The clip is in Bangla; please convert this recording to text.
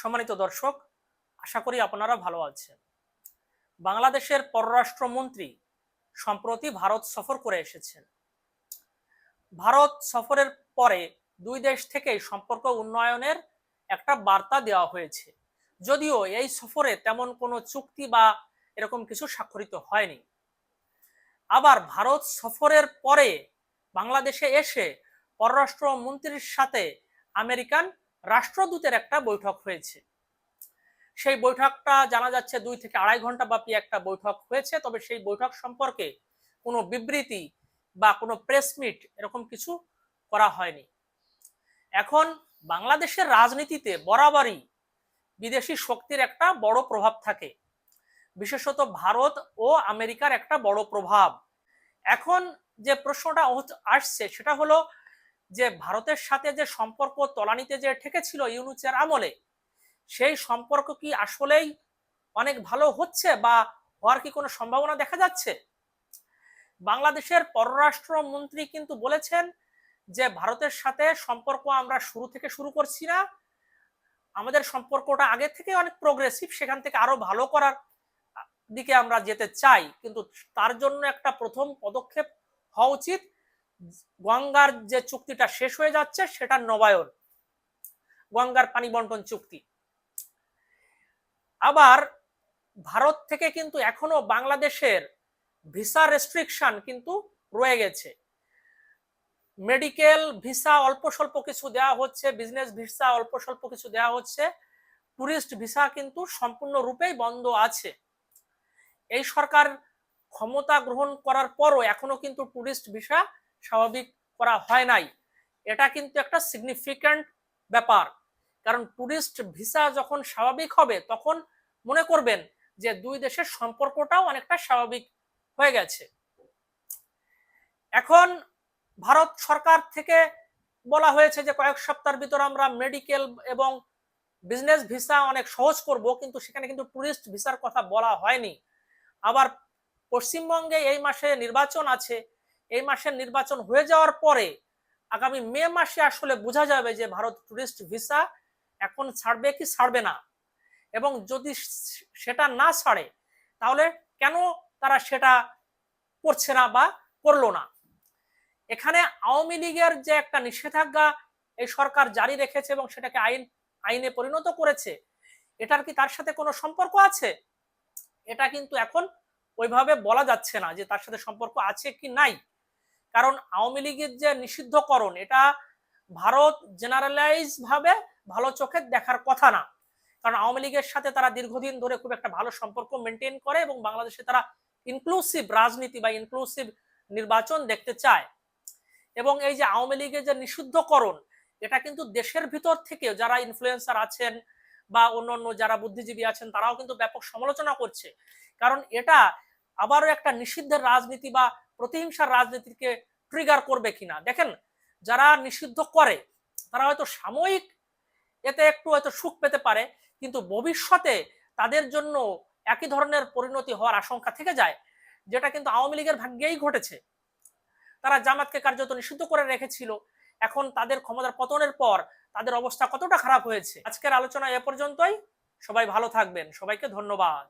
সম্মানিত দর্শক, আশা করি আপনারা ভালো আছেন। বাংলাদেশের পররাষ্ট্রমন্ত্রী সম্প্রতি ভারত সফর করে এসেছেন। ভারত সফরের পরে দুই দেশ থেকেই সম্পর্ক উন্নয়নের একটা বার্তা দেওয়া হয়েছে, যদিও এই সফরে তেমন কোনো চুক্তি বা এরকম কিছু স্বাক্ষরিত হয়নি। আবার ভারত সফরের পরে বাংলাদেশে এসে পররাষ্ট্রমন্ত্রীর সাথে আমেরিকান রাষ্ট্রদূতের একটা বৈঠক হয়েছে। সেই বৈঠকটা জানা যাচ্ছে 2 থেকে আড়াই ঘন্টা ব্যাপী একটা বৈঠক হয়েছে, তবে সেই বৈঠক সম্পর্কে কোনো বিবৃতি বা কোনো প্রেস মিট এরকম কিছু করা হয়নি। এখন বাংলাদেশের রাজনীতিতে বরাবরই বিদেশি শক্তির একটা বড় প্রভাব থাকে, বিশেষত ভারত ও আমেরিকার একটা বড় প্রভাব। এখন যে প্রশ্নটা আসছে সেটা হলো যে ভারতের সাথে যে সম্পর্ক তলানিতে যে ঠেকেছিল ইউনূসের আমলে, সেই সম্পর্ক কি আসলেই অনেক ভালো হচ্ছে বা হওয়ার কি কোনো সম্ভাবনা দেখা যাচ্ছে? বাংলাদেশের পররাষ্ট্রমন্ত্রী কিন্তু বলেছেন যে ভারতের সাথে সম্পর্ক আমরা শুরু থেকে শুরু করছি না, আমাদের সম্পর্কটা আগে থেকে অনেক প্রোগ্রেসিভ, সেখান থেকে আরো ভালো করার দিকে আমরা যেতে চাই, কিন্তু তার জন্য একটা প্রথম পদক্ষেপ হওয়া উচিত গঙ্গার যে চুক্তিটা শেষ হয়ে যাচ্ছে সেটা নবায়ন, গঙ্গার পানি বন্টন চুক্তি। আবার ভারত থেকে কিন্তু এখনো বাংলাদেশের ভিসা রেস্ট্রিকশন কিন্তু রয়ে গেছে। মেডিকেল ভিসা অল্প স্বল্প কিছু দেওয়া হচ্ছে, বিজনেস ভিসা অল্প স্বল্প কিছু দেওয়া হচ্ছে, টুরিস্ট ভিসা কিন্তু সম্পূর্ণরূপেই বন্ধ আছে। এই সরকার ক্ষমতা গ্রহণ করার পরও এখনো কিন্তু টুরিস্ট ভিসা স্বাভাবিক করা হয় নাই। এটা কিন্তু একটা সিগনিফিক্যান্ট ব্যাপার, কারণ টুরিস্ট ভিসা যখন স্বাভাবিক হবে তখন মনে করবেন যে দুই দেশের সম্পর্কটাও অনেকটা স্বাভাবিক হয়ে গেছে। এখন ভারত সরকার থেকে বলা হয়েছে যে কয়েক সপ্তাহের ভিতর আমরা মেডিকেল এবং বিজনেস ভিসা অনেক সহজ করব, কিন্তু সেখানে কিন্তু টুরিস্ট ভিসার কথা বলা হয়নি। আবার পশ্চিমবঙ্গে এই মাসে নির্বাচন আছে, এই মাসের নির্বাচন হয়ে যাওয়ার পরে আগামী মে মাসে আসলে বোঝা যাবে যে ভারত টুরিস্ট ভিসা এখন ছাড়বে কি ছাড়বে না, এবং যদি সেটা না ছাড়ে তাহলে কেন তারা সেটা করছে না বা করলো না। এখানে আওয়ামী লীগের যে একটা নিষেধাজ্ঞা এই সরকার জারি রেখেছে এবং সেটাকে আইনে পরিণত করেছে, এটার কি তার সাথে কোনো সম্পর্ক আছে? এটা কিন্তু এখন ওইভাবে বলা যাচ্ছে না যে তার সাথে সম্পর্ক আছে কি নাই, কারণ আওয়ামী লীগের যে নিষিদ্ধকরণ এটা ভারত জেনারেলাইজ ভাবে ভালো চোখে দেখার কথা না, কারণ আওয়ামী লীগের সাথে তারা দীর্ঘদিন ধরে খুব একটা ভালো সম্পর্ক মেনটেন করে এবং বাংলাদেশে তারা ইনক্লুসিভ রাজনীতি বা ইনক্লুসিভ নির্বাচন দেখতে চায়। এবং এই যে আওয়ামী লীগের যে নিষিদ্ধকরণ, এটা কিন্তু দেশের ভিতর থেকে যারা ইনফ্লুয়েন্সার আছেন বা অন্যান্য যারা বুদ্ধিজীবী আছেন তারাও কিন্তু ব্যাপক সমালোচনা করছে, কারণ এটা আবারও একটা নিষিদ্ধের রাজনীতি বা প্রতিহিংসার রাজনীতিকে ট্রিগার করবে কিনা। দেখেন, যারা নিষিদ্ধ করে তারা হয়তো সাময়িক এতে একটু হয়তো সুখ পেতে পারে, কিন্তু ভবিষ্যতে তাদের জন্য একই ধরনের পরিণতি হওয়ার আশঙ্কা থেকে যায়, যেটা কিন্তু আওয়ামী লীগের ভাগ্যেই ঘটেছে। তারা জামাতকে কার্যত নিষিদ্ধ করে রেখেছিল, এখন তাদের ক্ষমতার পতনের পর তাদের অবস্থা কতটা খারাপ হয়েছে। আজকের আলোচনা এ পর্যন্তই। সবাই ভালো থাকবেন, সবাইকে ধন্যবাদ।